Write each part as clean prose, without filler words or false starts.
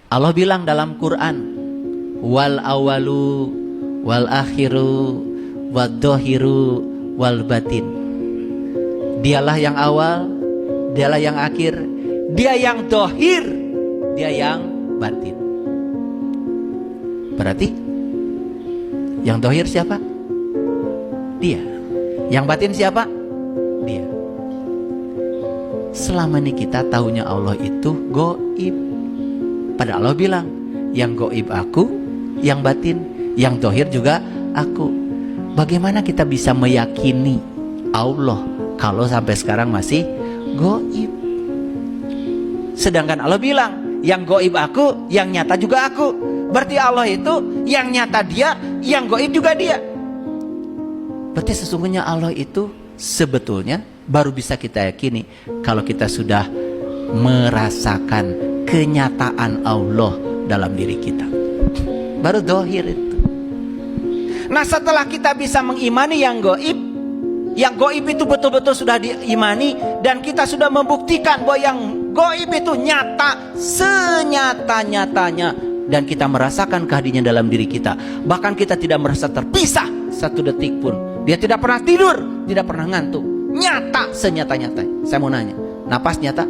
Allah bilang dalam Quran, wal awalu wal akhiru wad dohiru wal batin. Dialah yang awal, dialah yang akhir, dia yang dohir, dia yang batin. Berarti yang dohir siapa? Dia. Yang batin siapa? Dia. Selama ini kita tahunya Allah itu goib. Padahal Allah bilang, yang goib aku, yang batin, yang dohir juga aku. Bagaimana kita bisa meyakini Allah kalau sampai sekarang masih goib? Sedangkan Allah bilang, yang goib aku, yang nyata juga aku. Berarti Allah itu yang nyata dia, yang goib juga dia. Berarti sesungguhnya Allah itu sebetulnya baru bisa kita yakini kalau kita sudah merasakan kenyataan Allah dalam diri kita. Baru dohir itu. Nah, setelah kita bisa mengimani yang goib itu betul-betul sudah diimani, dan kita sudah membuktikan bahwa yang goib itu nyata senyata-nyatanya, dan kita merasakan kehadirannya dalam diri kita. Bahkan kita tidak merasa terpisah satu detik pun. Dia tidak pernah tidur, tidak pernah ngantuk. Nyata senyata-nyatanya. Saya mau nanya, napas nyata?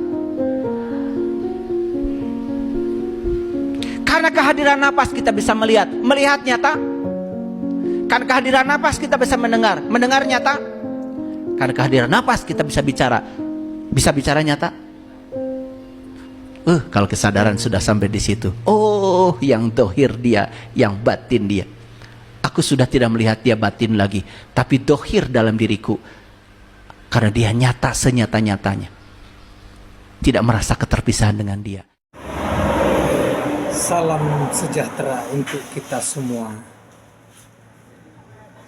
Karena kehadiran napas kita bisa melihat nyata. Karena kehadiran napas kita bisa mendengar nyata. Karena kehadiran napas kita bisa bicara nyata. Kalau kesadaran sudah sampai di situ, oh, yang dohir dia, yang batin dia. Aku sudah tidak melihat dia batin lagi, tapi dohir dalam diriku. Karena dia nyata senyata-nyatanya. Tidak merasa keterpisahan dengan dia. Salam sejahtera untuk kita semua.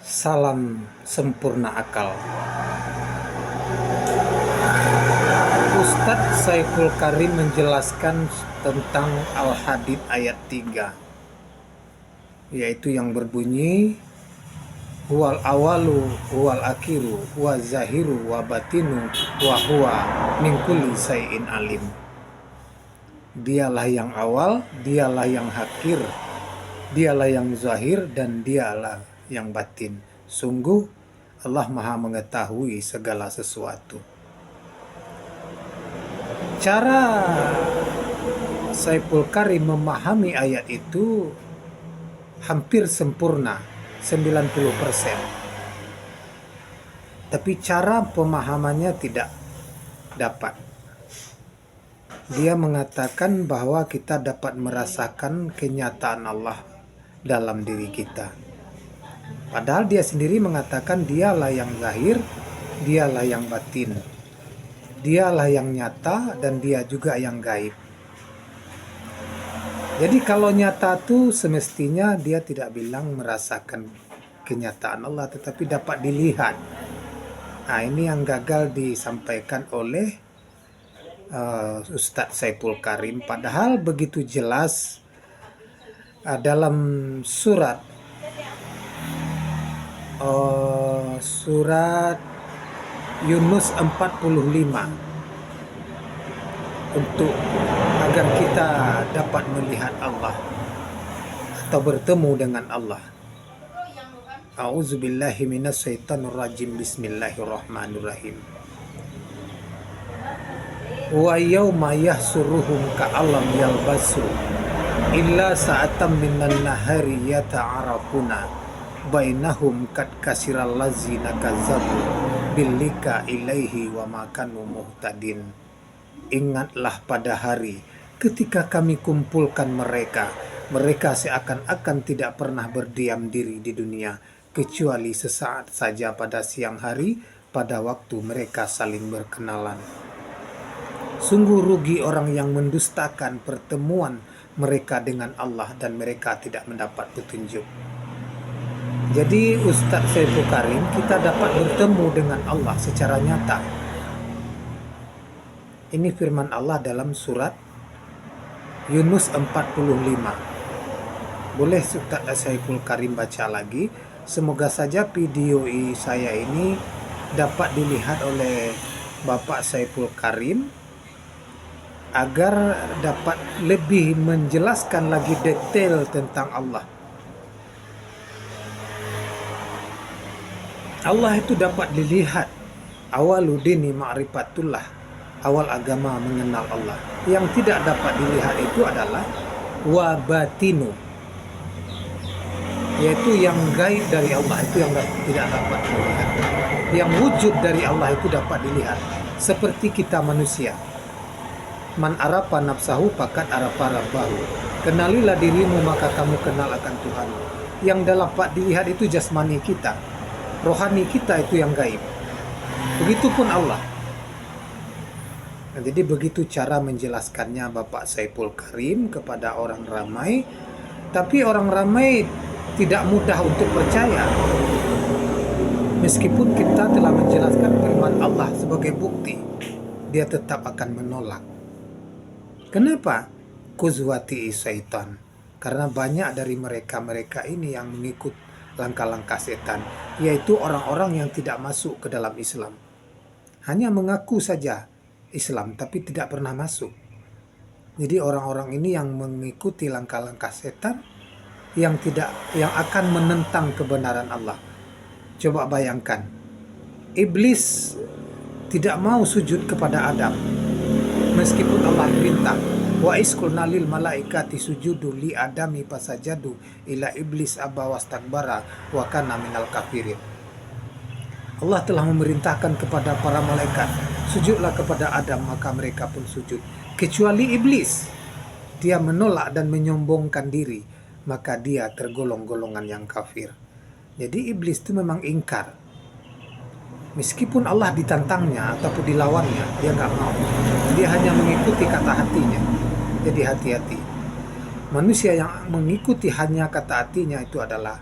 Salam sempurna akal. Ustadz Saiful Karim menjelaskan tentang Al-Hadid ayat 3, yaitu yang berbunyi, huwal awalu huwal akhiru huwa zahiru wa batinu wa huwa min kulli syai'in alim. Dialah yang awal, dialah yang akhir, dialah yang zahir, dan dialah yang batin. Sungguh Allah Maha mengetahui segala sesuatu. Cara Saiful Karim memahami ayat itu hampir sempurna, 90%. Tapi cara pemahamannya tidak dapat. Dia mengatakan bahwa kita dapat merasakan kenyataan Allah dalam diri kita. Padahal dia sendiri mengatakan dialah yang zahir, dialah yang batin. Dialah yang nyata dan dia juga yang gaib. Jadi kalau nyata itu semestinya dia tidak bilang merasakan kenyataan Allah, tetapi dapat dilihat. Nah, ini yang gagal disampaikan oleh Ustadz Saiful Karim. Padahal begitu jelas dalam surat Yunus 45, untuk agar kita dapat melihat Allah atau bertemu dengan Allah. A'udzubillahi minasyaitonirrajim. Bismillahirrahmanirrahim. Wa yauma yahsuruhum ka'alam yalbasu illa sa'atam minan nahari yata'arafuna bainahum kad kasiral lazina kazzabu billika ilaihi wa makanu muhtadin. Ingatlah pada hari ketika kami kumpulkan mereka seakan-akan tidak pernah berdiam diri di dunia kecuali sesaat saja pada siang hari, pada waktu mereka saling berkenalan. Sungguh rugi orang yang mendustakan pertemuan mereka dengan Allah dan mereka tidak mendapat petunjuk. Jadi Ustadz Saiful Karim, kita dapat bertemu dengan Allah secara nyata. Ini firman Allah dalam surat Yunus 45. Boleh Ustadz Saiful Karim baca lagi. Semoga saja video saya ini dapat dilihat oleh Bapak Saiful Karim agar dapat lebih menjelaskan lagi detail tentang Allah. Allah itu dapat dilihat. Awaludini ma'rifatullah, awal agama mengenal Allah. Yang tidak dapat dilihat itu adalah wabatinu, yaitu yang gaib dari Allah, itu yang tidak dapat dilihat. Yang wujud dari Allah itu dapat dilihat. Seperti kita manusia, man arafa nafsahu fakat arafa rabbahu, kenalilah dirimu maka kamu kenal akan Tuhan. Yang dapat dilihat itu jasmani kita, rohani kita itu yang gaib. Begitupun Allah. Nah, jadi begitu cara menjelaskannya Bapak Saiful Karim kepada orang ramai. Tapi orang ramai tidak mudah untuk percaya. Meskipun kita telah menjelaskan firman Allah sebagai bukti, dia tetap akan menolak. Kenapa? Kuzwati syaitan. Karena banyak dari mereka ini yang mengikut langkah-langkah setan, yaitu orang-orang yang tidak masuk ke dalam Islam. Hanya mengaku saja Islam tapi tidak pernah masuk. Jadi orang-orang ini yang mengikuti langkah-langkah setan, yang akan menentang kebenaran Allah. Coba bayangkan, iblis tidak mau sujud kepada Adam meskipun Allah perintah, wa isqulna lil malaikati sujudu li adami fasajadu ila iblis aba wastakbara wa kana minal kafirin. Allah telah memerintahkan kepada para malaikat, sujudlah kepada Adam, maka mereka pun sujud. Kecuali iblis, dia menolak dan menyombongkan diri, maka dia tergolong golongan yang kafir. Jadi iblis itu memang ingkar. Meskipun Allah ditantangnya ataupun dilawannya, dia nggak mau. Dia hanya mengikuti kata hatinya. Jadi hati-hati. Manusia yang mengikuti hanya kata hatinya itu adalah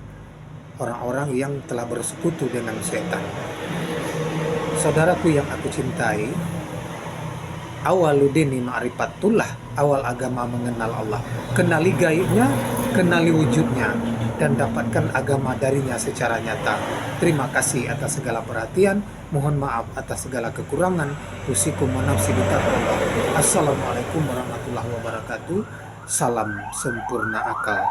orang-orang yang telah bersekutu dengan setan. Saudaraku yang aku cintai, awaludini ma'rifatullah, awal agama mengenal Allah. Kenali gaibnya, kenali wujudnya, dan dapatkan agama darinya secara nyata. Terima kasih atas segala perhatian. Mohon maaf atas segala kekurangan. Usikum wa nafsi bitaqwallah. Assalamualaikum warahmatullahi wabarakatuh. Salam sempurna akal.